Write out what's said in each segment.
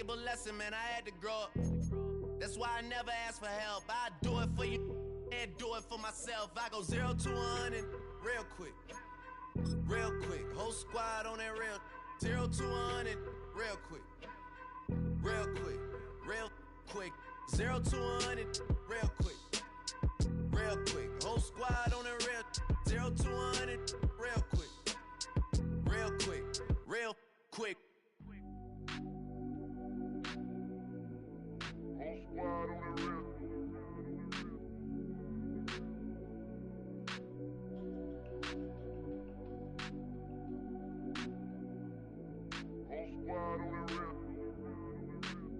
valuable lesson, man. I had to grow up. That's why I never ask for help. I do it for you and do it for myself. I go 0 to 100 real quick. Real quick. Whole squad on that real. 0 to 100 real quick. Real quick. Real quick. 0 to 100 real quick. Real quick. Whole squad on that real. 0 to 100 real quick. Real quick. Real quick.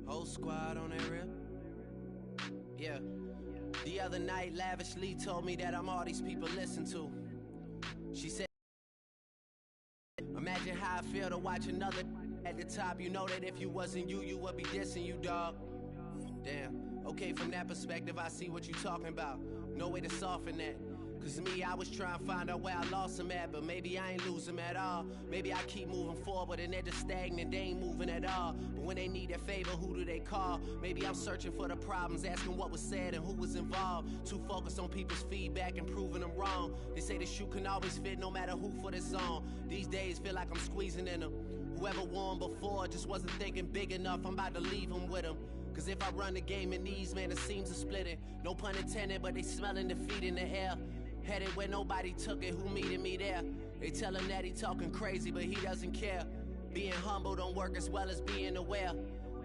Whole squad on that real. Yeah. The other night, Lavishly told me that I'm all these people listen to. She said, imagine how I feel to watch another at the top. You know that if you wasn't you, you would be dissing you, dog. Damn. Okay, from that perspective, I see what you talking about. No way to soften that. Cause me, I was trying to find out where I lost them at, but maybe I ain't lose them at all. Maybe I keep moving forward and they're just stagnant, they ain't moving at all. But when they need a favor, who do they call? Maybe I'm searching for the problems, asking what was said and who was involved. Too focused on people's feedback and proving them wrong. They say the shoe can always fit no matter who for this song. These days feel like I'm squeezing in them. Whoever won before just wasn't thinking big enough, I'm about to leave them with them. Cause if I run the game in these, man, the seams are splitting. No pun intended, but they smelling defeat in the air. Headed where nobody took it, who meeting me there? They tell him that he talking crazy, but he doesn't care. Being humble don't work as well as being aware.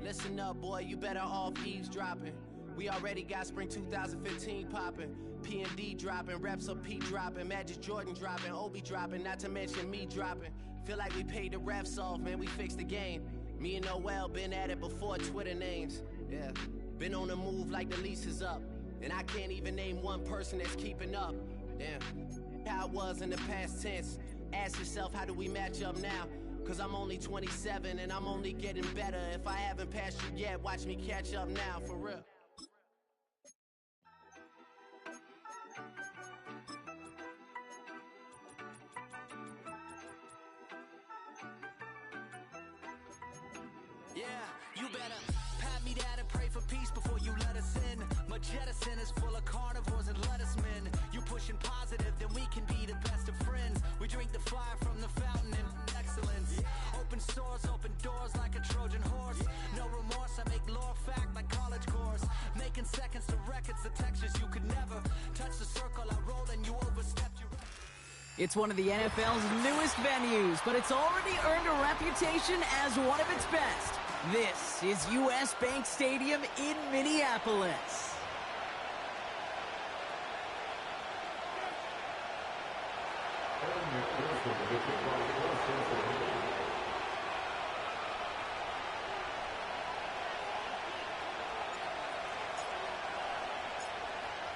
Listen up, boy, you better off eavesdropping. We already got spring 2015 popping. P&D dropping, reps of P dropping, Magic Jordan dropping, Obi dropping, not to mention me dropping. Feel like we paid the refs off, man, we fixed the game. Me and Noel been at it before Twitter names. Yeah, been on the move like the lease is up. And I can't even name one person that's keeping up. Damn, how it was in the past tense. Ask yourself, how do we match up now? Cause I'm only 27 and I'm only getting better. If I haven't passed you yet, watch me catch up now, for real. Yeah, you better pat me down and pray for peace before you let us in. My jettison is full of carnivores and lettucemen. You pushing positive, then we can be the best of friends. We drink the fire from the fountain in excellence. Open sores, open doors like a Trojan horse. No remorse, I make lore fact like college course. Making seconds to records, the textures you could never touch the circle. I rolled and you overstepped your... It's one of the NFL's newest venues, but it's already earned a reputation as one of its best. This is US Bank Stadium in Minneapolis.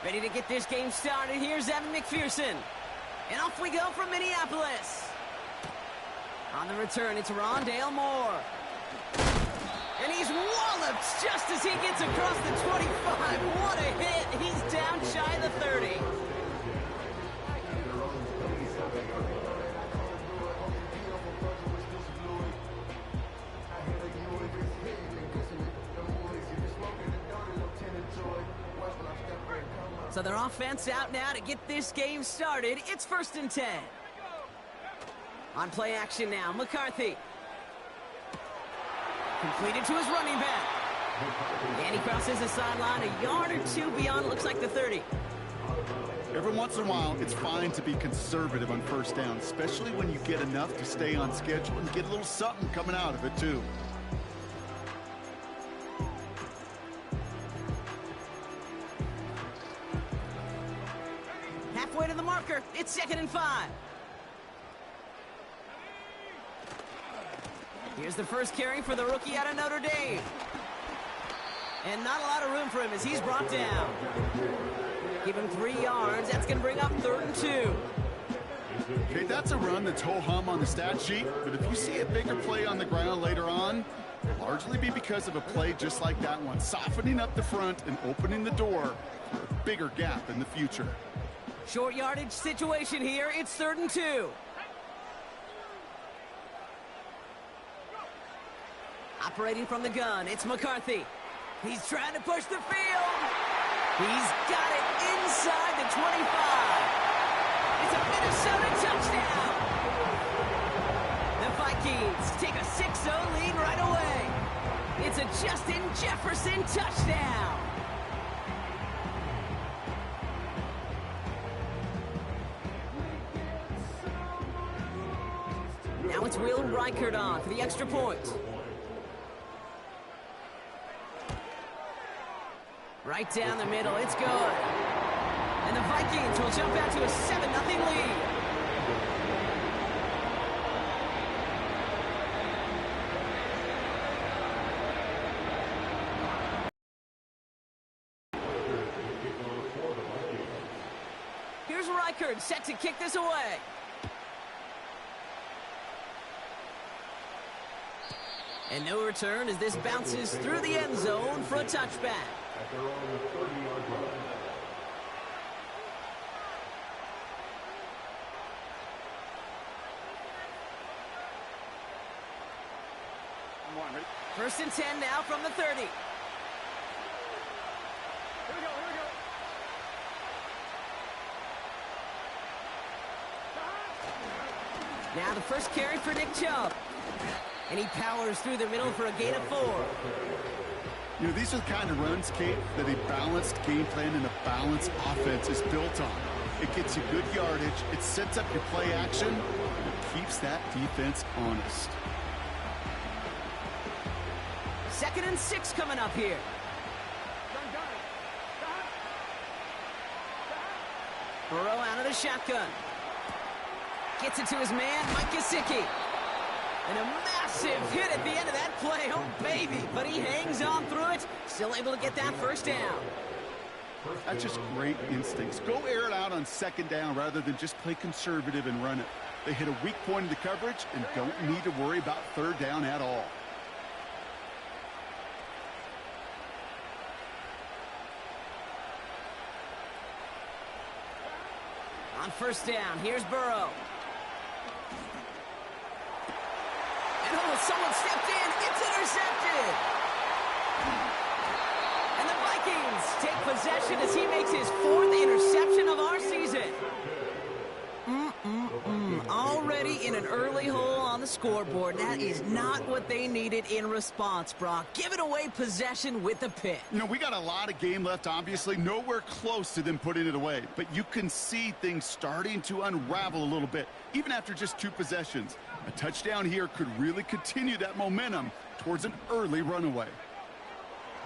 Ready to get this game started. Here's Evan McPherson. And off we go from Minneapolis. On the return, it's Rondale Moore. And he's walloped just as he gets across the 25. What a hit. He's down shy of the 30. So their offense out now to get this game started. It's 1st and 10. On play action now, McCarthy. Completed to his running back. And he crosses the sideline a yard or two beyond, looks like the 30. Every once in a while, it's fine to be conservative on first down, especially when you get enough to stay on schedule and get a little something coming out of it, too. Halfway to the marker, it's 2nd and 5. Here's the first carry for the rookie out of Notre Dame. And not a lot of room for him as he's brought down. Give him 3 yards. That's going to bring up 3rd and 2. Okay, that's a run that's ho-hum on the stat sheet, but if you see a bigger play on the ground later on, it'll largely be because of a play just like that one, softening up the front and opening the door for a bigger gap in the future. Short yardage situation here. It's 3rd and 2. Operating from the gun, it's McCarthy. He's trying to push the field. He's got it inside the 25. It's a Minnesota touchdown. The Vikings take a 6-0 lead right away. It's a Justin Jefferson touchdown. Now it's Will Reichert on for the extra point. Right down the middle, it's good. And the Vikings will jump out to a 7-0 lead. Here's Reichert set to kick this away. And no return as this bounces through the end zone for a touchback. First and 10 now from the 30. Here we go. Now the first carry for Nick Chubb. And he powers through the middle for a gain of 4. You know, these are the kind of runs, Kate, that a balanced game plan and a balanced offense is built on. It gets you good yardage, it sets up your play action, and it keeps that defense honest. 2nd and 6 coming up here. Burrow out of the shotgun. Gets it to his man, Mike Gesicki. And a massive hit at the end of that play. Oh, baby. But he hangs on through it. Still able to get that first down. That's just great instincts. Go air it out on 2nd down rather than just play conservative and run it. They hit a weak point in the coverage and don't need to worry about 3rd down at all. On 1st down, here's Burrow. Oh, someone stepped in. It's intercepted. And the Vikings take possession as he makes his 4th interception of our season. Already in an early hole on the scoreboard. That is not what they needed in response, Brock. Giving away possession with the pick. You know, we got a lot of game left, obviously. Nowhere close to them putting it away. But you can see things starting to unravel a little bit, even after just 2 possessions. A touchdown here could really continue that momentum towards an early runaway.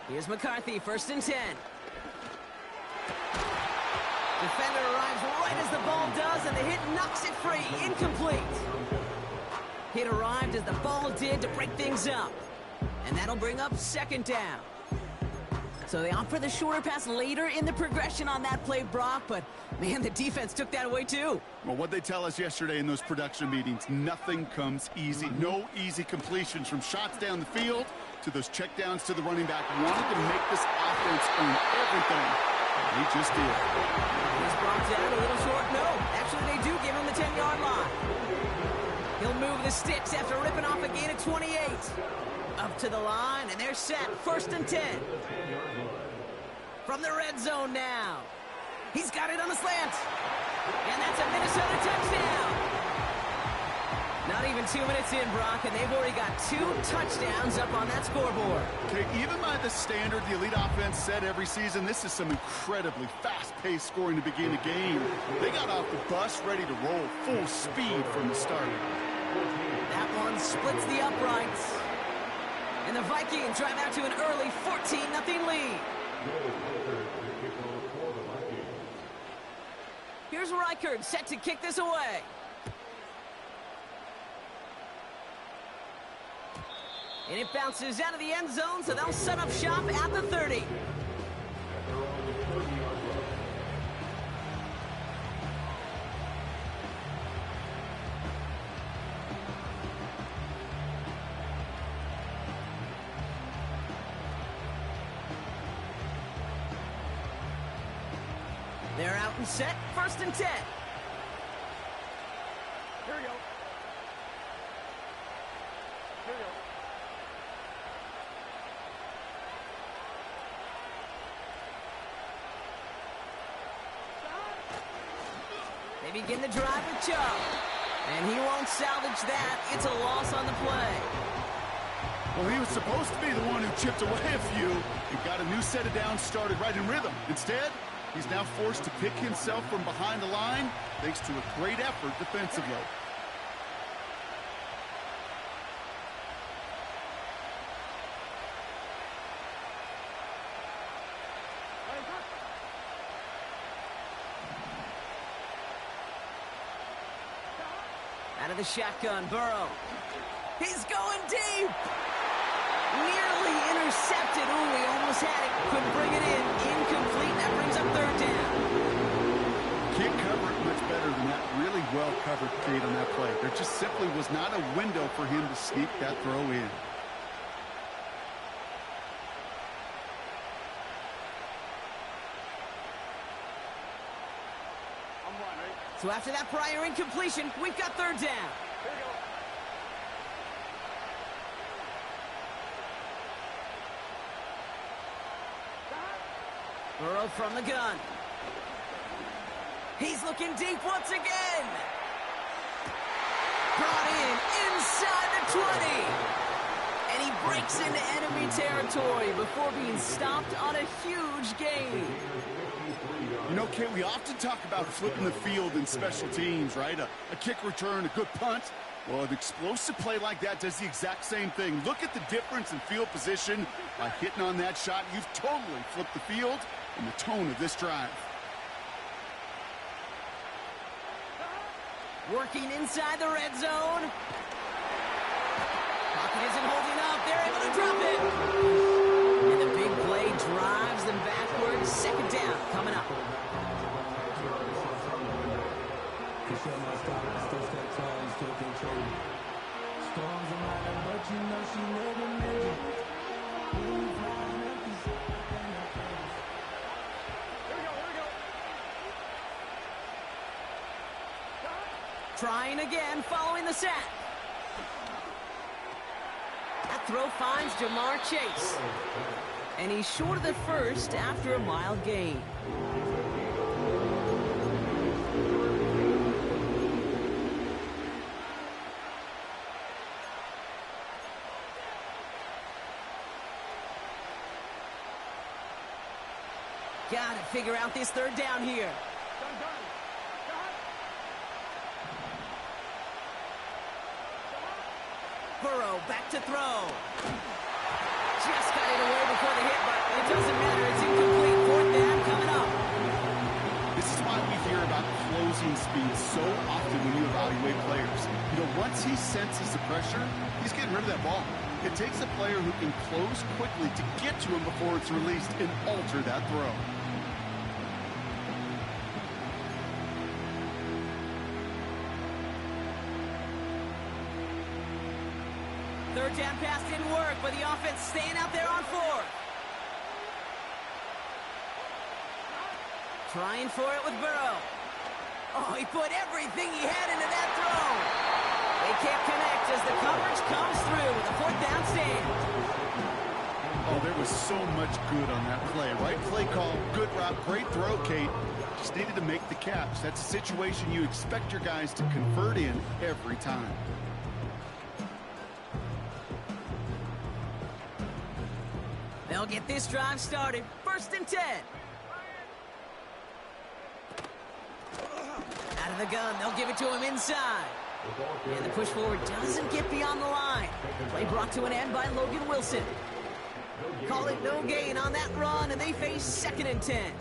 Here's McCarthy, 1st and 10. Defender arrives right as the ball does, and the hit knocks it free. Incomplete. Hit arrived as the ball did to break things up. And that'll bring up 2nd down. So they opt for the shorter pass later in the progression on that play, Brock, but, man, the defense took that away, too. Well, what they tell us yesterday in those production meetings, nothing comes easy. No easy completions from shots down the field to those checkdowns to the running back. Wanted to make this offense earn everything. They just did. He's brought down a little short. No, actually, they do give him the 10-yard line. He'll move the sticks after ripping off a gain of 28. Up to the line, and they're set. 1st and 10. From the red zone now. He's got it on the slant. And that's a Minnesota touchdown. Not even 2 minutes in, Brock, and they've already got 2 touchdowns up on that scoreboard. Okay, even by the standard the elite offense set every season, this is some incredibly fast-paced scoring to begin a game. They got off the bus ready to roll full speed from the start. That one splits the uprights. And the Vikings drive out to an early 14-0 lead. Here's Reichert set to kick this away. And it bounces out of the end zone, so they'll set up shop at the 30. They're out and set, 1st and 10. Here we go. begin the drive with Chubb. And he won't salvage that. It's a loss on the play. Well, he was supposed to be the one who chipped away a few and got a new set of downs started right in rhythm. Instead, he's now forced to pick himself from behind the line thanks to a great effort defensively. Out of the shotgun, Burrow. He's going deep. Nearly intercepted. Ooh, he almost had it. Couldn't bring it in. Incomplete. That brings up third down. Can't cover it much better than that. Really well covered, Kate, on that play. There just simply was not a window for him to sneak that throw in. So after that prior incompletion, we've got third down. Burrow from the gun. He's looking deep once again. Brought in inside the 20. And he breaks into enemy territory before being stopped on a huge gain. You know, Kate, we often talk about flipping the field in special teams, right? A kick return, a good punt. Well, an explosive play like that does the exact same thing. Look at the difference in field position. By hitting on that shot, you've totally flipped the field and the tone of this drive. Working inside the red zone. Pocket isn't holding up. They're able to drop it. And the big play drives them backwards. Second down coming up. Trying again, following the sack. That throw finds Jamar Chase. And he's short of the first after a mild gain. Gotta figure out this third down here. Burrow back to throw. Just got it away before the hit, but it doesn't matter. It's incomplete. Fourth down coming up. This is why we hear about closing speed so often when you evaluate players. You know, once he senses the pressure, he's getting rid of that ball. It takes a player who can close quickly to get to him before it's released and alter that throw. Third down pass didn't work, but the offense staying out there on fourth. Trying for it with Burrow. Oh, he put everything he had into that throw. They can't connect as the coverage comes through with a fourth down stand. Oh, there was so much good on that play. Right play call, good route, great throw, Kate. Just needed to make the catch. That's a situation you expect your guys to convert in every time. They'll get this drive started. First and 10. Out of the gun, they'll give it to him inside. And the push forward doesn't get beyond the line. Play brought to an end by Logan Wilson. Call it no gain on that run, and they face second and 10.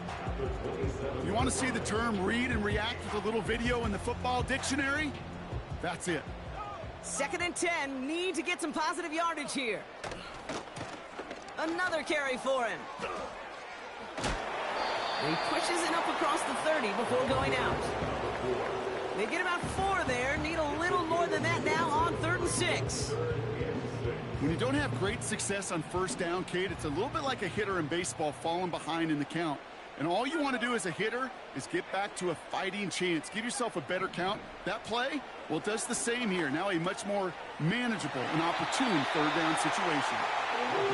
You want to see the term read and react with a little video in the football dictionary? That's it. Second and 10, need to get some positive yardage here. Another carry for him. He pushes it up across the 30 before going out. They get about 4 there. Need a little more than that now on 3rd and 6. When you don't have great success on first down, Kate, it's a little bit like a hitter in baseball falling behind in the count. And all you want to do as a hitter is get back to a fighting chance. Give yourself a better count. That play, well, it does the same here. Now a much more manageable and opportune third down situation.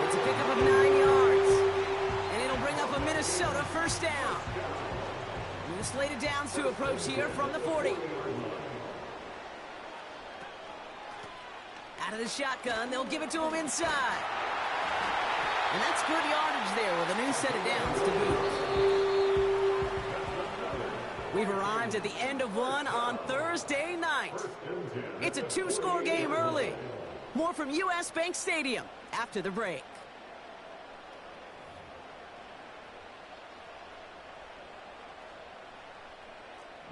It's a pickup of 9 yards. And it'll bring up a Minnesota first down. New slated downs to approach here from the 40. Out of the shotgun, they'll give it to him inside. And that's good yardage there with a new set of downs to boot. We've arrived at the end of one on Thursday night. It's a two-score game early. More from U.S. Bank Stadium after the break.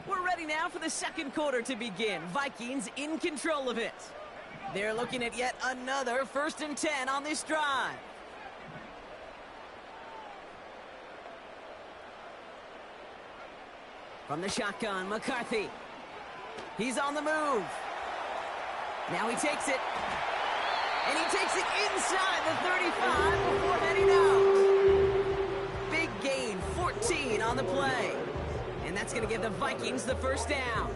We're ready now for the second quarter to begin. Vikings in control of it. They're looking at yet another 1st and 10 on this drive. From the shotgun, McCarthy. He's on the move. Now he takes it. And he takes it inside the 35 before heading out. Big gain, 14 on the play. And that's going to give the Vikings the first down.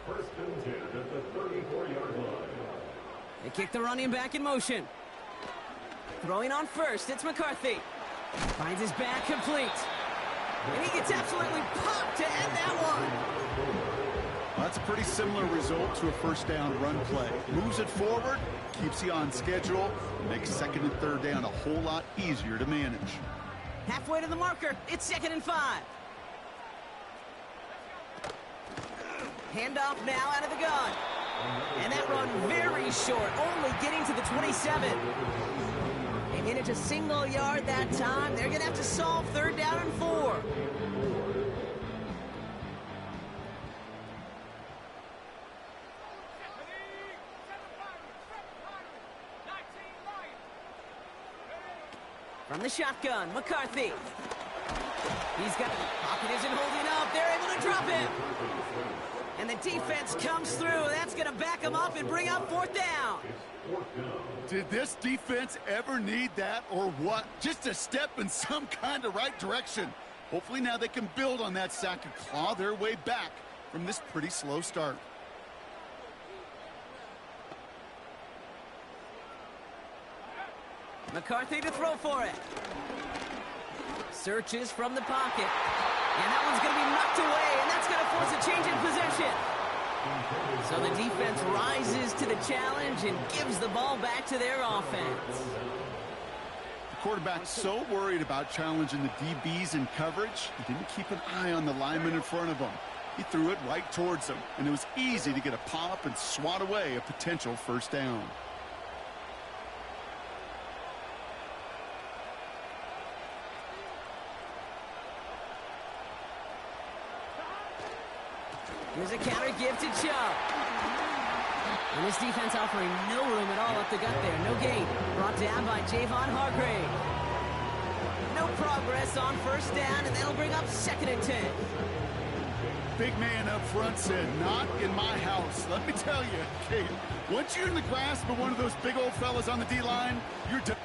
First and 10 at the 34-yard line. They kick the running back in motion. Throwing on first, it's McCarthy. Finds his back complete. And he gets absolutely popped to end that one. That's a pretty similar result to a first down run play. Moves it forward, keeps you on schedule, and makes 2nd and 3rd down a whole lot easier to manage. Halfway to the marker, it's 2nd and 5. Handoff now out of the gun. And that run very short, only getting to the 27. They manage a single yard that time. They're going to have to solve 3rd down and 4. From the shotgun, McCarthy. He's got pocket isn't holding up. They're able to drop him. And the defense comes through. That's going to back him up and bring up 4th down. Did this defense ever need that or what? Just a step in some kind of right direction. Hopefully now they can build on that sack and claw their way back from this pretty slow start. McCarthy to throw for it. Searches from the pocket. And that one's going to be knocked away, and that's going to force a change in possession. So the defense rises to the challenge and gives the ball back to their offense. The quarterback's so worried about challenging the DBs in coverage, he didn't keep an eye on the lineman in front of him. He threw it right towards him, and it was easy to get a pop and swat away a potential first down. Here's a counter give to Chubb. And this defense offering no room at all up the gut there. No gain. Brought down by Javon Hargrave. No progress on 1st down, and that'll bring up 2nd and 10. Big man up front said, not in my house. Let me tell you, Kate, once you're in the grasp of one of those big old fellas on the D-line, you're done.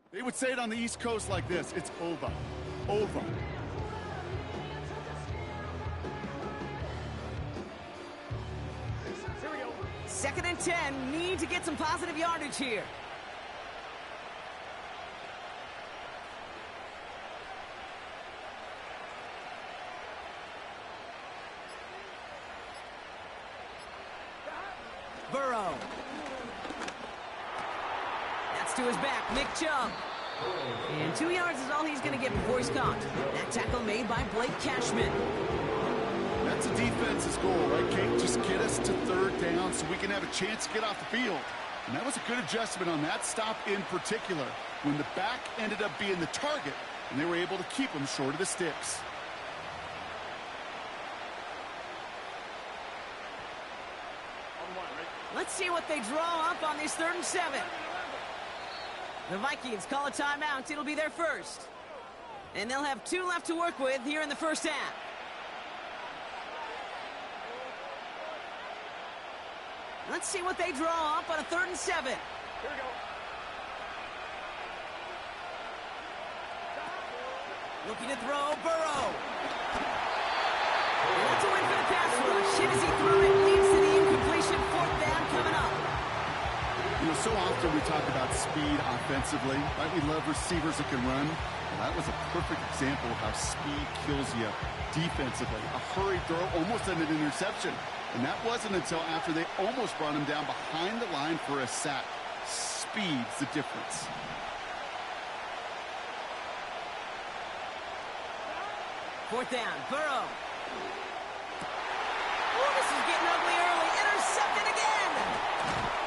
They would say it on the East Coast like this. It's over. Over. Here we go. 2nd and 10. Need to get some positive yardage here. Burrow. That's to his back, Nick Chubb. And 2 yards is all he's going to get before he's caught. That tackle made by Blake Cashman. That's a defense's goal, right, Kate? Just get us to 3rd down so we can have a chance to get off the field. And that was a good adjustment on that stop in particular, when the back ended up being the target, and they were able to keep him short of the sticks. Let's see what they draw up on this 3rd and 7. The Vikings call a timeout. It'll be their first. And they'll have 2 left to work with here in the first half. Let's see what they draw up on a 3rd and 7. Here we go. Looking to throw, Burrow. And that's a win for the pass rush. Hit as he threw it, leads to the incompletion. 4th down coming up. You know, so often we talk about speed offensively, right? We love receivers that can run. Well, that was a perfect example of how speed kills you defensively. A hurried throw almost ended an interception. And that wasn't until after they almost brought him down behind the line for a sack. Speed's the difference. Fourth down, Burrow. Ooh, this is getting ugly early. Intercepted again.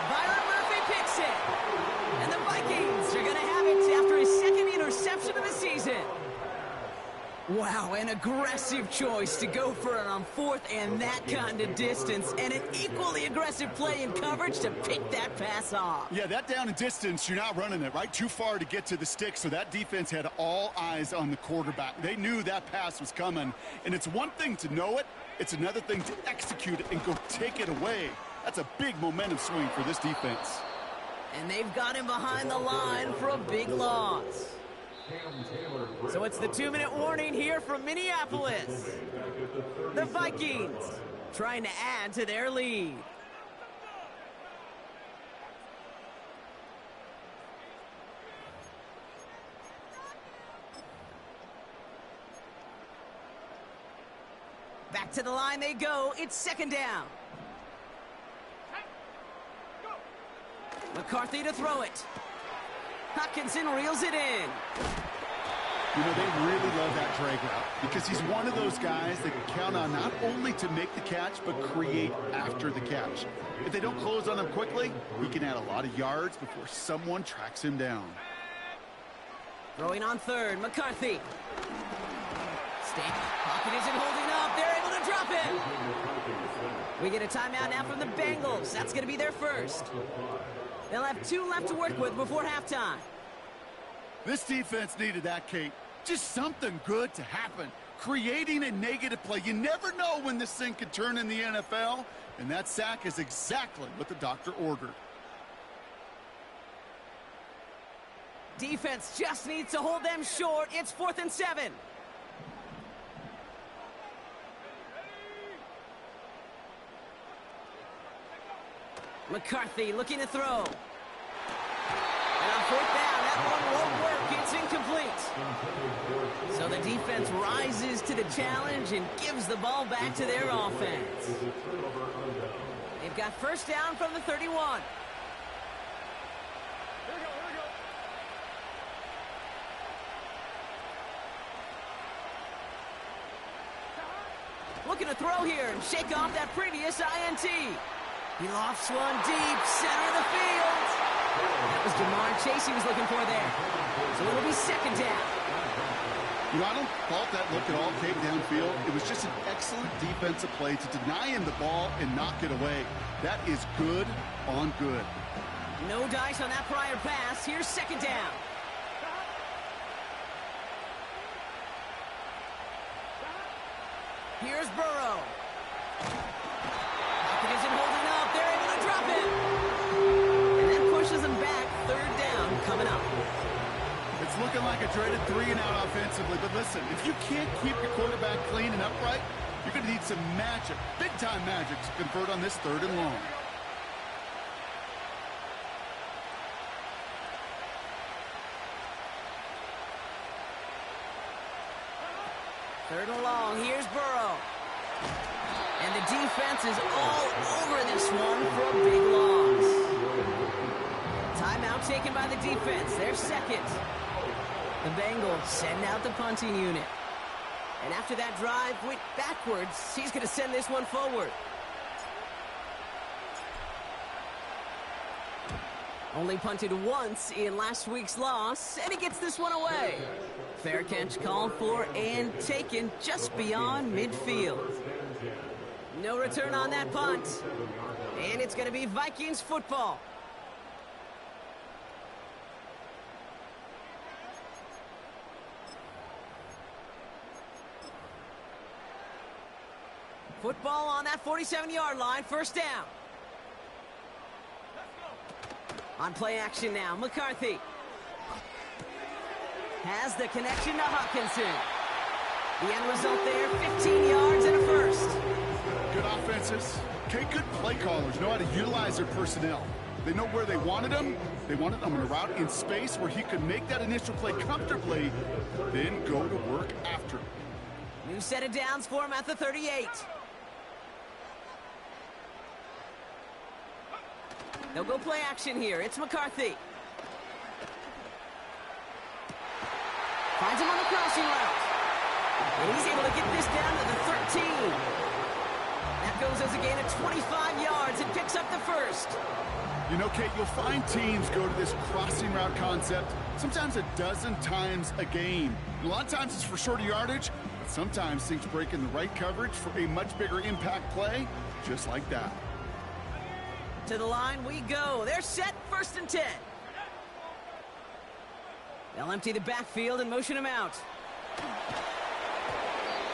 Byron Murphy picks it. And the Vikings are going to have it after his 2nd interception of the season. Wow, an aggressive choice to go for it on 4th and that kind of distance, and an equally aggressive play in coverage to pick that pass off. Yeah, that down and distance, you're not running it, right? Too far to get to the stick, so that defense had all eyes on the quarterback. They knew that pass was coming, and it's one thing to know it, it's another thing to execute it and go take it away. That's a big momentum swing for this defense. And they've got him behind the line for a big loss. So it's the 2-minute warning here from Minneapolis. The Vikings trying to add to their lead. Back to the line they go. It's 2nd down. McCarthy to throw it. Hutchinson reels it in. You know, they really love that drag route because he's one of those guys that can count on not only to make the catch, but create after the catch. If they don't close on him quickly, he can add a lot of yards before someone tracks him down. Throwing on 3rd, McCarthy. Pocket isn't holding up. They're able to drop it. We get a timeout now from the Bengals. That's going to be their first. They'll have 2 left to work with before halftime. This defense needed that, Kate. Just something good to happen. Creating a negative play. You never know when this thing could turn in the NFL, and that sack is exactly what the doctor ordered. Defense just needs to hold them short. It's 4th and 7. McCarthy looking to throw. And on 4th down, that one won't work. It's incomplete. So the defense rises to the challenge and gives the ball back to their offense. They've got 1st down from the 31. Looking to throw here and shake off that previous INT. He lofts one deep, center of the field. That was Jamar Chase he was looking for there. So it'll be 2nd down. You know, I don't fault that look at all, Kate, downfield. It was just an excellent defensive play to deny him the ball and knock it away. That is good on good. No dice on that prior pass. Here's 2nd down. Here's Burrow. Pocket isn't holding up. They're able to drop it. And that pushes them back. 3rd down coming up. looking like a dreaded 3-and-out offensively, but listen, if you can't keep your quarterback clean and upright, you're going to need some magic, big-time magic, to convert on this 3rd and long. Third and long, here's Burrow. And the defense is all over this one for a big loss. Timeout taken by the defense, their second. The Bengals send out the punting unit. And after that drive went backwards, he's going to send this one forward. Only punted once in last week's loss, and he gets this one away. Fair catch called for and taken just beyond midfield. No return on that punt. And it's going to be Vikings football. Football on that 47-yard line, first down. On play action now, McCarthy has the connection to Hopkinson. The end result there, 15 yards and a first. Good offenses. Okay, good play callers know how to utilize their personnel. They know where they wanted them. They wanted them in a route in space where he could make that initial play comfortably, then go to work after. New set of downs for him at the 38. They'll go play action here. It's McCarthy. Finds him on the crossing route. And he's able to get this down to the 13. That goes as a gain of 25 yards and picks up the first. You know, Kate, you'll find teams go to this crossing route concept sometimes a dozen times a game. A lot of times it's for shorter yardage, but sometimes things break in the right coverage for a much bigger impact play, just like that. To the line we go. They're set, 1st and 10. They'll empty the backfield and motion him out.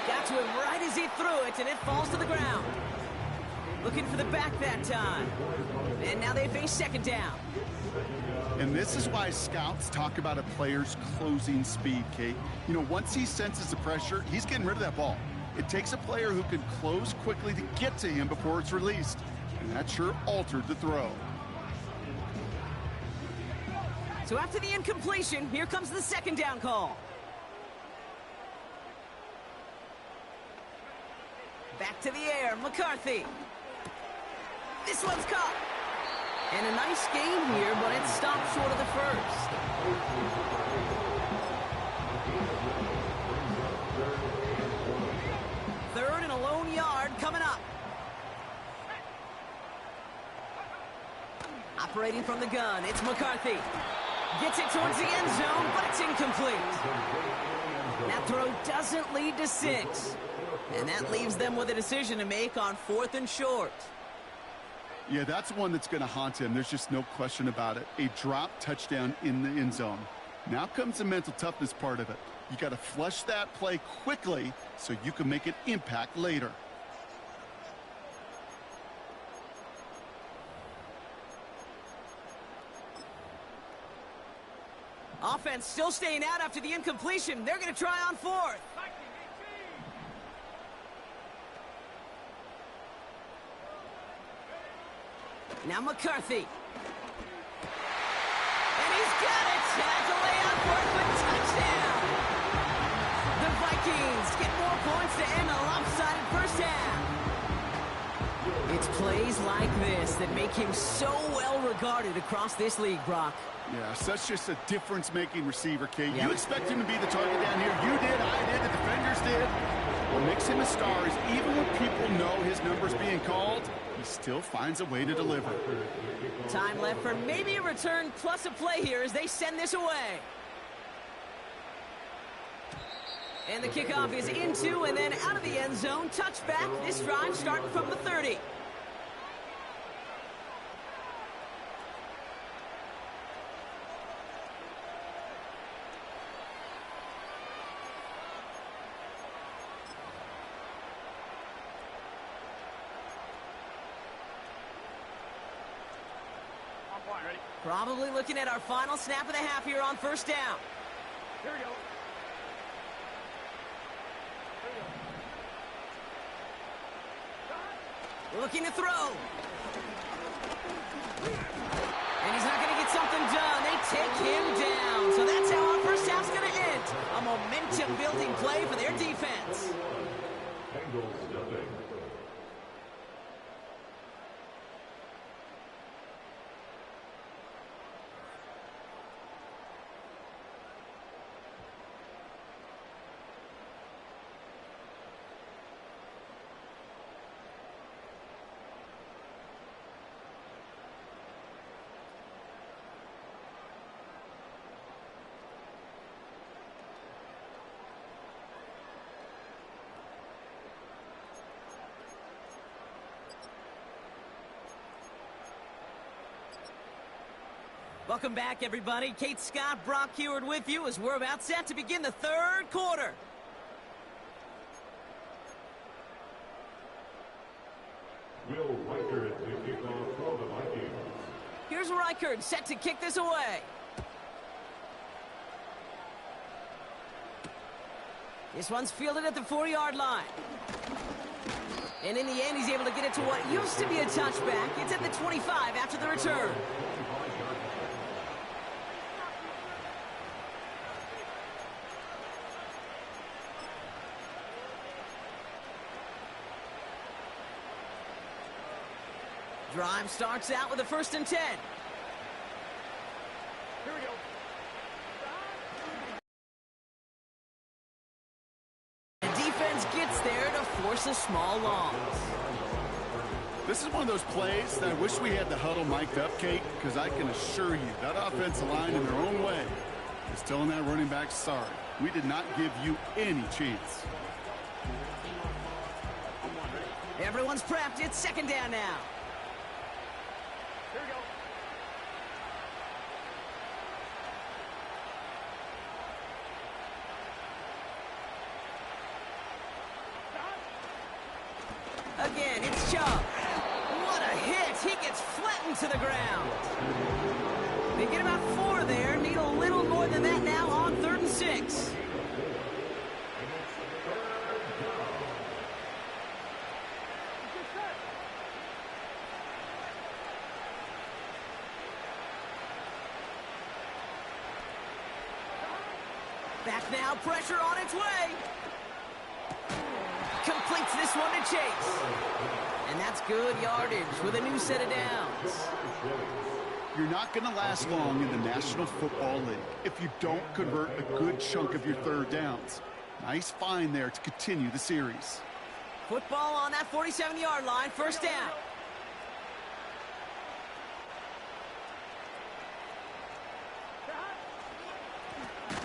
Got to him right as he threw it, and it falls to the ground. Looking for the back that time. And now they face 2nd down. And this is why scouts talk about a player's closing speed, Kate. You know, once he senses the pressure, he's getting rid of that ball. It takes a player who can close quickly to get to him before it's released. And that sure altered the throw. So after the incompletion, here comes the 2nd down call. Back to the air, McCarthy. This one's caught. And a nice game here, but it stopped short of the first. Third and a lone yard coming up. Operating from the gun, it's McCarthy. Gets it towards the end zone, but it's incomplete. That throw doesn't lead to 6. And that leaves them with a decision to make on 4th and short. Yeah, that's one that's going to haunt him. There's just no question about it. A drop touchdown in the end zone. Now comes the mental toughness part of it. You got to flush that play quickly so you can make an impact later. Offense still staying out after the incompletion. They're going to try on 4th. Now McCarthy. And he's got it. Has a layout for a quick touchdown. The Vikings get more points to end a lopsided first half. It's plays like this that make him so well regarded across this league, Brock. Yeah, such just a difference-making receiver, Kate. You expect him to be the target down here. You did, I did, the defenders did. What makes him a star is even when people know his number's being called, he still finds a way to deliver. Time left for maybe a return plus a play here as they send this away. And the kickoff is into and then out of the end zone. Touchback, this drive starting from the 30. Probably looking at our final snap of the half here on 1st down. Looking to throw. And he's not going to get something done. They take him down. So that's how our first half's going to end. A momentum-building play for their defense. Bengals nothing. Welcome back, everybody. Kate Scott, Brock Heward with you as we're about set to begin the third quarter. Will Reichert to kick off for the Vikings. Here's Reichert set to kick this away. This one's fielded at the 4-yard line. And in the end, he's able to get it to what used to be a touchback. It's at the 25 after the return. Drive starts out with a 1st and 10. Here we go. The defense gets there to force a small loss. This is one of those plays that I wish we had the huddle mic'd up, Kate, because I can assure you that offensive line in their own way is telling that running back, sorry, we did not give you any chance. Everyone's prepped. It's 2nd down now. Here we go. Again, it's Chubb. What a hit. He gets flattened to the ground. They get about 4 there. Need a little more than that now on 3rd and 6. Back now, pressure on its way. Completes this one to Chase. And that's good yardage with a new set of downs. You're not going to last long in the National Football League if you don't convert a good chunk of your 3rd downs. Nice find there to continue the series. Football on that 47-yard line, 1st down.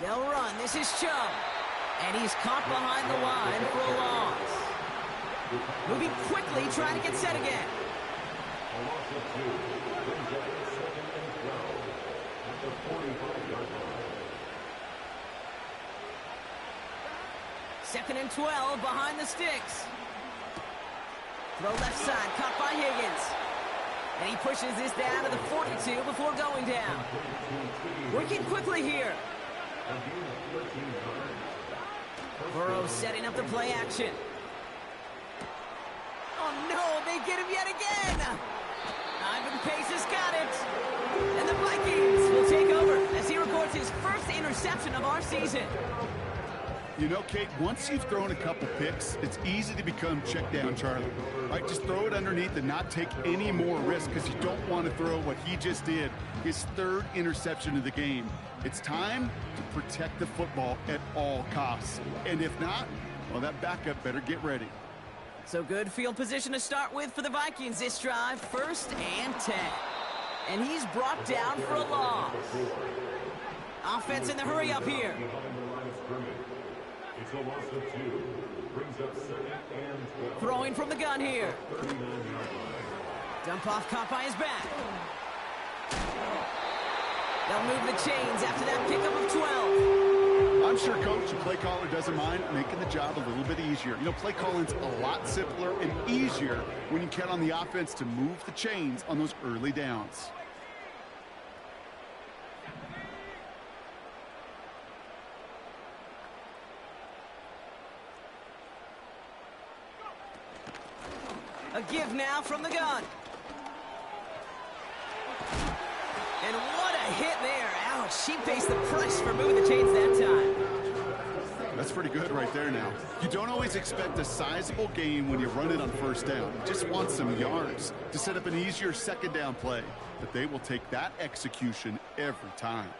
They'll run. This is Chubb. And he's caught behind the line for a loss. Moving quickly, trying to get set again. A loss of 2 brings up 2nd and 12 at the 45-yard line. 2nd and 12 behind the sticks. Throw left side, caught by Higgins. And he pushes this down to the 42 before going down. Working quickly here. Burrow setting up the play action. Oh no, they get him yet again. Ivan Pace has got it. And the Vikings will take over as he records his 1st interception of our season. You know, Kate, once you've thrown a couple picks, it's easy to become check down Charlie. Right, just throw it underneath and not take any more risk because you don't want to throw what he just did, his 3rd interception of the game. It's time to protect the football at all costs. And if not, well, that backup better get ready. So good field position to start with for the Vikings this drive, 1st and 10. And he's brought down for a loss. Offense in the hurry up here. It's a loss of 2. Brings up 2nd and 12. Throwing from the gun here. 39-yard line. Dump off caught by his back. They'll move the chains after that pickup of 12. I'm sure coach and play caller doesn't mind making the job a little bit easier. You know, play calling's a lot simpler and easier when you count on the offense to move the chains on those early downs. A give now from the gun. And what a hit there. Ouch, she faced the price for moving the chains that time. That's pretty good right there now. You don't always expect a sizable gain when you run it on first down. You just want some yards to set up an easier second down play. But they will take that execution every time.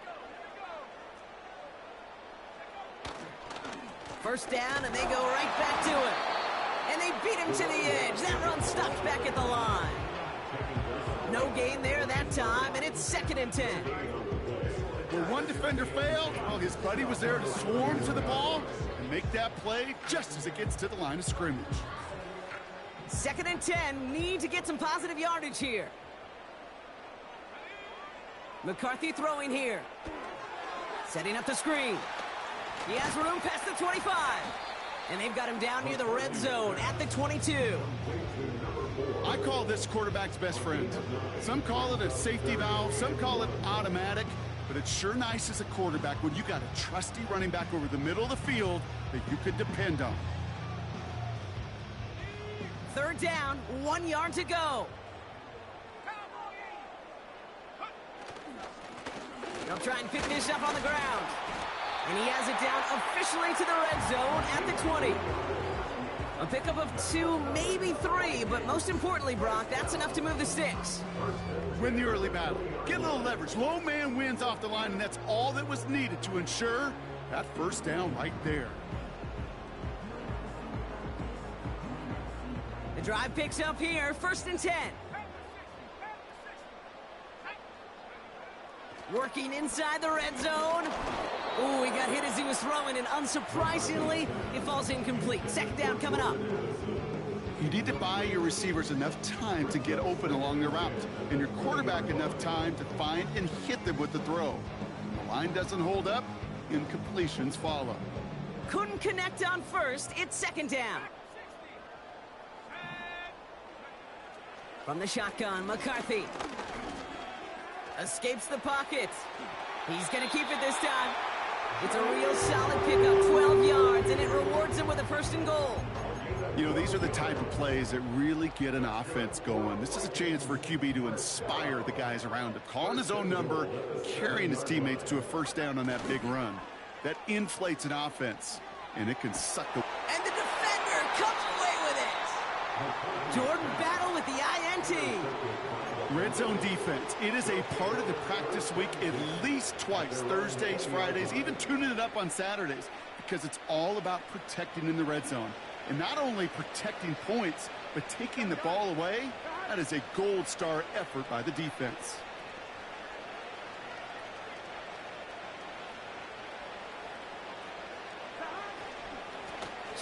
First down, and they go right back to it. And they beat him to the edge. That run stopped back at the line. No gain there that time, and it's 2nd and 10. Where one defender failed, well, his buddy was there to swarm to the ball and make that play just as it gets to the line of scrimmage. 2nd and 10, need to get some positive yardage here. McCarthy throwing here. Setting up the screen. He has room past the 25. And they've got him down near the red zone at the 22. I call this quarterback's best friend. Some call it a safety valve, some call it automatic, but it's sure nice as a quarterback when you got a trusty running back over the middle of the field that you could depend on. 3rd down, 1 yard to go. They'll try and pick this up on the ground. And he has it down officially to the red zone at the 20. A pickup of 2, maybe 3, but most importantly, Brock, that's enough to move the sticks. Win the early battle. Get a little leverage. Low man wins off the line, and that's all that was needed to ensure that first down right there. The drive picks up here, 1st and 10. Working inside the red zone. Ooh, he got hit as he was throwing, and unsurprisingly, it falls incomplete. 2nd down coming up. You need to buy your receivers enough time to get open along the route, and your quarterback enough time to find and hit them with the throw. The line doesn't hold up, incompletions follow. Couldn't connect on first. It's 2nd down. From the shotgun, McCarthy. Escapes the pocket. He's going to keep it this time. It's a real solid pickup, 12 yards, and it rewards him with a 1st and goal. You know, these are the type of plays that really get an offense going. This is a chance for QB to inspire the guys around him. Calling his own number, carrying his teammates to a 1st down on that big run. That inflates an offense, and it can suck the... And the defender comes away with it. Jordan Battle with the INT. Red zone defense. It is a part of the practice week at least twice, Thursdays, Fridays, even tuning it up on Saturdays, because it's all about protecting in the red zone. And not only protecting points, but taking the ball away. That is a gold star effort by the defense.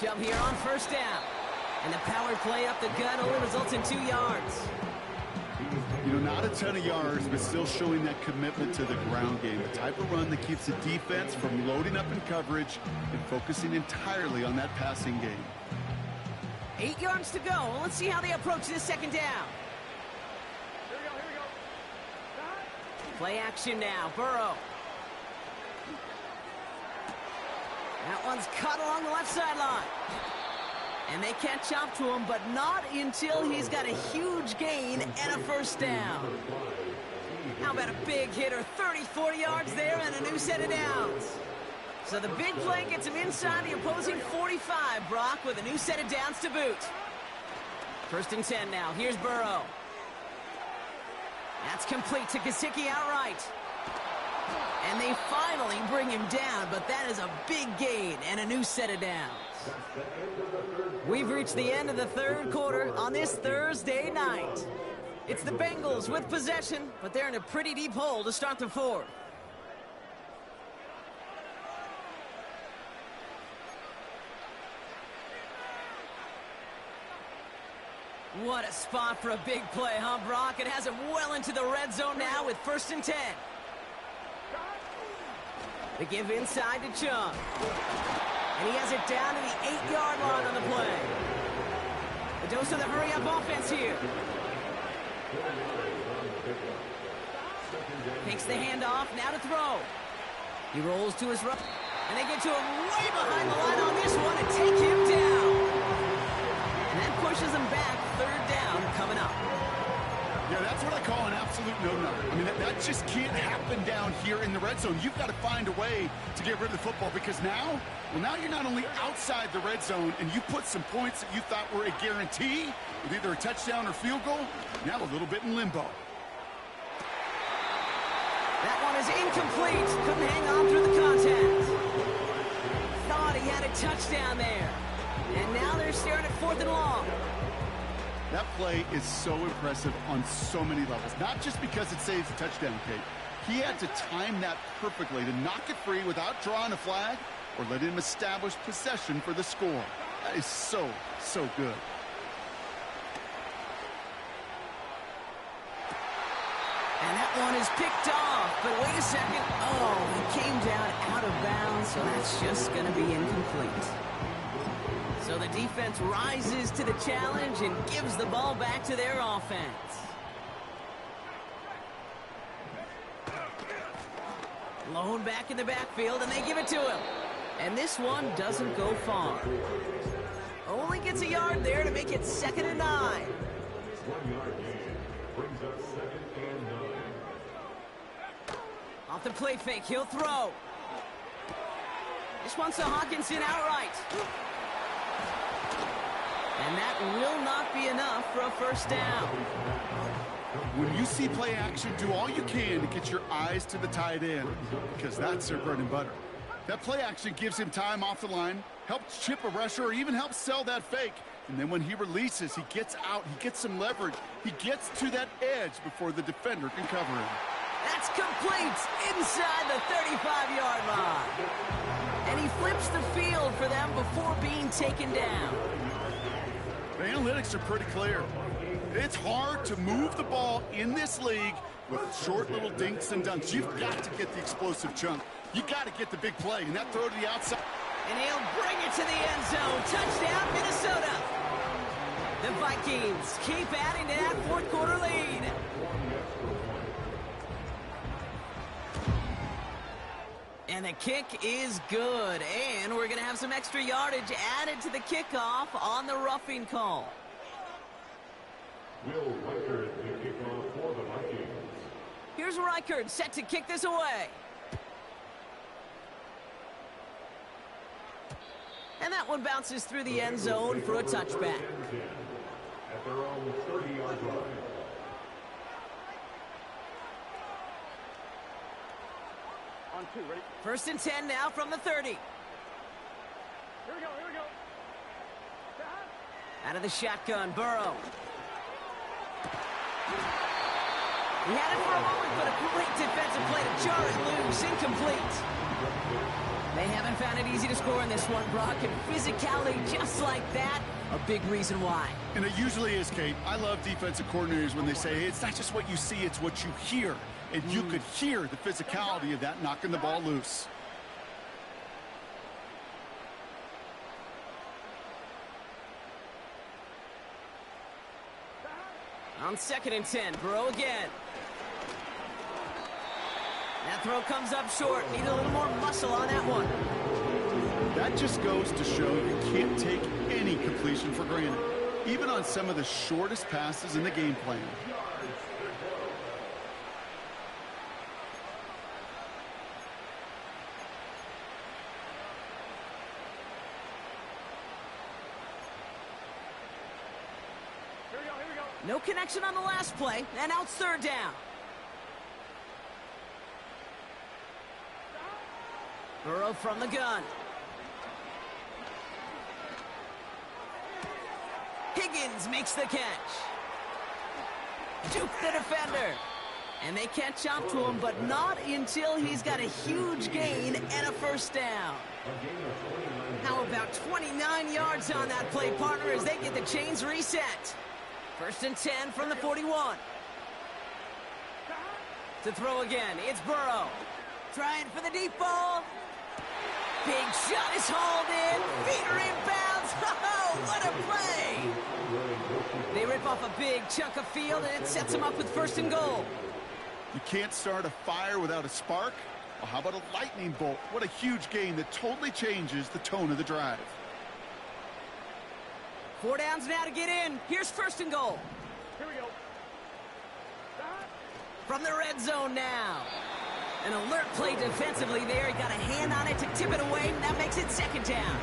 Chubb here on 1st down. And the power play up the gut only results in 2 yards. You know, not a ton of yards, but still showing that commitment to the ground game. The type of run that keeps the defense from loading up in coverage and focusing entirely on that passing game. 8 yards to go. Let's see how they approach this 2nd down. Here we go. Play action now. Burrow. That one's caught along the left sideline. And they catch up to him, but not until he's got a huge gain and a 1st down. How about a big hitter, 30, 40 yards there and a new set of downs. So the big play gets him inside the opposing 45, Brock, with a new set of downs to boot. 1st and 10 now. Here's Burrow. That's complete to Gesicki outright. And they finally bring him down, but that is a big gain and a new set of downs. We've reached the end of the 3rd quarter on this Thursday night. It's the Bengals with possession, but they're in a pretty deep hole to start the 4th. What a spot for a big play, huh, Brock? It has him well into the red zone now with 1st and 10. They give inside to Chubb. And he has it down to the 8-yard line on the play. The dose of the hurry-up offense here. Takes the handoff, now to throw. He rolls to his right, and they get to him way behind the line on this one and take him down. And that pushes him back, 3rd down. one coming up. Yeah, that's what I call an absolute no-no. I mean, that just can't happen down here in the red zone. You've got to find a way to get rid of the football because now you're not only outside the red zone and you put some points that you thought were a guarantee with either a touchdown or field goal, now a little bit in limbo. That one is incomplete. Couldn't hang on through the contact. Thought he had a touchdown there. And now they're staring at 4th and long. That play is so impressive on so many levels, not just because it saves a touchdown, Kate. He had to time that perfectly to knock it free without drawing a flag or letting him establish possession for the score. That is so, so good. And that one is picked off, but wait a second. Oh, he came down out of bounds, so that's just going to be incomplete. So the defense rises to the challenge and gives the ball back to their offense. Lone back in the backfield, and they give it to him. And this one doesn't go far. Only gets a yard there to make it 2nd and 9. 1 yard gain brings up 2nd and 9. Off the play fake, he'll throw. This one's to Hawkinson outright. And that will not be enough for a 1st down. When you see play action, do all you can to get your eyes to the tight end because that's their bread and butter. That play action gives him time off the line, helps chip a rusher, or even helps sell that fake. And then when he releases, he gets out, he gets some leverage. He gets to that edge before the defender can cover him. That's complete inside the 35-yard line. And he flips the field for them before being taken down. The analytics are pretty clear. It's hard to move the ball in this league with short little dinks and dunks. You've got to get the explosive chunk. You got to get the big play, and that throw to the outside. And he'll bring it to the end zone. Touchdown, Minnesota. The Vikings keep adding to that 4th quarter lead. And the kick is good. And we're going to have some extra yardage added to the kickoff on the roughing call. Will Reichert, the kickoff for the Vikings. Here's Reichert set to kick this away. And that one bounces through the end zone for a touchback. At their own 30-yard line. On 2, ready? 1st and 10 now from the 30. Here we go, here we go. Out of the shotgun, Burrow. He had it for a moment, but a great defensive play to jar it loose. Incomplete. They haven't found it easy to score in this one, Brock, and physicality just like that, a big reason why. And it usually is, Kate. I love defensive coordinators when they say, hey, it's not just what you see, it's what you hear. And you could hear the physicality of that knocking the ball loose. On 2nd and 10, Burrow again. That throw comes up short. Need a little more muscle on that one. That just goes to show you can't take any completion for granted, even on some of the shortest passes in the game plan. No connection on the last play, and now it's 3rd down. Burrow from the gun. Higgins makes the catch. Juke the defender. And they catch up to him, but not until he's got a huge gain and a 1st down. How about 29 yards on that play, partner, as they get the chains reset. 1st and 10 from the 41. To throw again, it's Burrow. Trying for the deep ball. Big shot is hauled in. Feet are inbounds. Oh, what a play. They rip off a big chunk of field, and it sets them up with 1st and goal. You can't start a fire without a spark. Well, how about a lightning bolt? What a huge gain that totally changes the tone of the drive. 4 downs now to get in. Here's 1st and goal. Here we go. From the red zone now. An alert play defensively there. He got a hand on it to tip it away, and that makes it second down.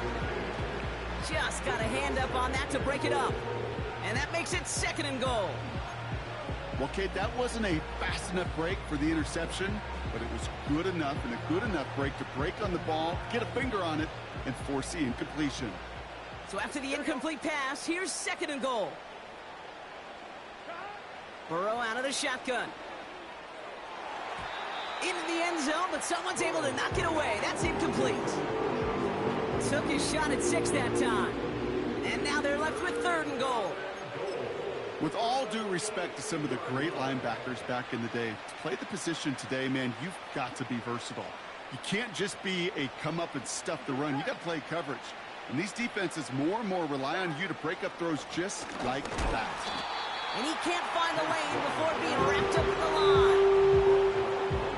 Just got a hand up on that to break it up. And that makes it second and goal. Well, Kate, that wasn't a fast enough break for the interception, but it was good enough and a good enough break to break on the ball, get a finger on it, and force the incompletion. So after the incomplete pass, here's second and goal. Burrow out of the shotgun. Into the end zone, but someone's able to knock it away. That's incomplete. Took his shot at 6 that time. And now they're left with third and goal. With all due respect to some of the great linebackers back in the day, to play the position today, man, you've got to be versatile. You can't just be a come up and stuff the run. You got to play coverage. And these defenses more and more rely on you to break up throws just like that. And he can't find the lane before being wrapped up in the line.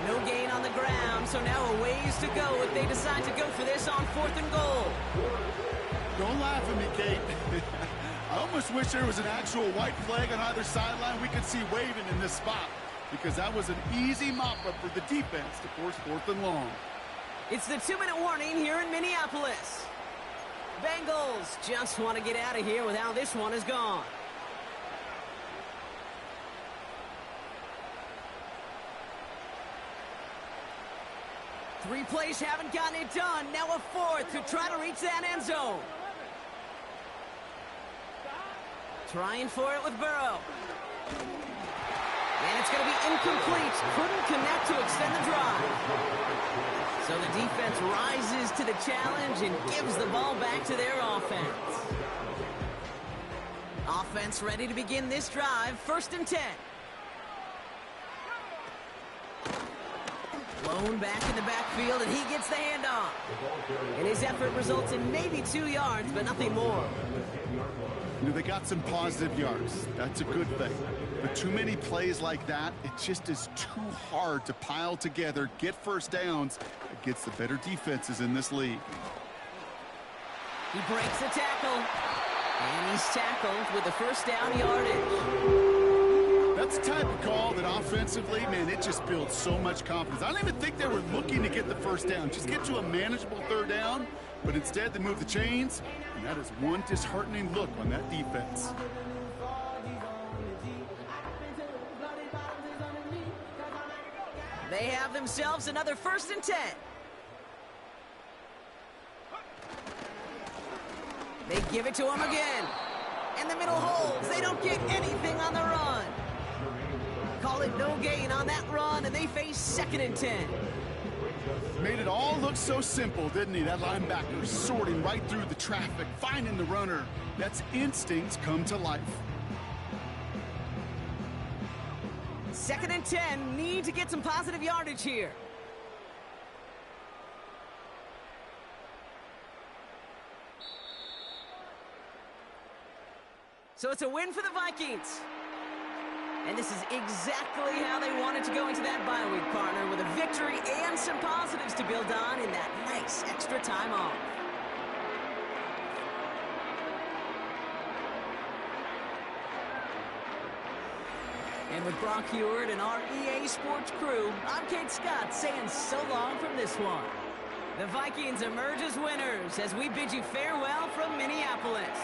No gain on the ground, so now a ways to go if they decide to go for this on fourth and goal. Don't laugh at me, Kate. I almost wish there was an actual white flag on either sideline we could see waving in this spot, because that was an easy mop-up for the defense to force fourth and long. It's the 2-minute warning here in Minneapolis. Bengals just want to get out of here with how this one is gone. Three plays haven't gotten it done. Now a fourth to try to reach that end zone. Trying for it with Burrow. And it's going to be incomplete. Couldn't connect to extend the drive. So the defense rises to the challenge and gives the ball back to their offense. Offense ready to begin this drive. First and 10. Blown back in the backfield, and he gets the handoff. And his effort results in maybe 2 yards, but nothing more. You know, they got some positive yards. That's a good thing. But too many plays like that, it just is too hard to pile together, get first downs against the better defenses in this league. He breaks the tackle, and he's tackled with the first down yardage. That's the type of call that offensively, man, it just builds so much confidence. I don't even think they were looking to get the first down. Just get to a manageable third down, but instead they move the chains, and that is one disheartening look on that defense. They have themselves another first and 10. They give it to him again. And the middle holds. They don't get anything on the run. Call it no gain on that run, and they face second and 10. Made it all look so simple, didn't he? That linebacker sorting right through the traffic, finding the runner. That's instincts come to life. Second and 10, need to get some positive yardage here. So it's a win for the Vikings. And this is exactly how they wanted to go into that bye week, partner, with a victory and some positives to build on in that nice extra time off. And with Brock Heward and our EA Sports crew, I'm Kate Scott saying so long from this one. The Vikings emerge as winners as we bid you farewell from Minneapolis.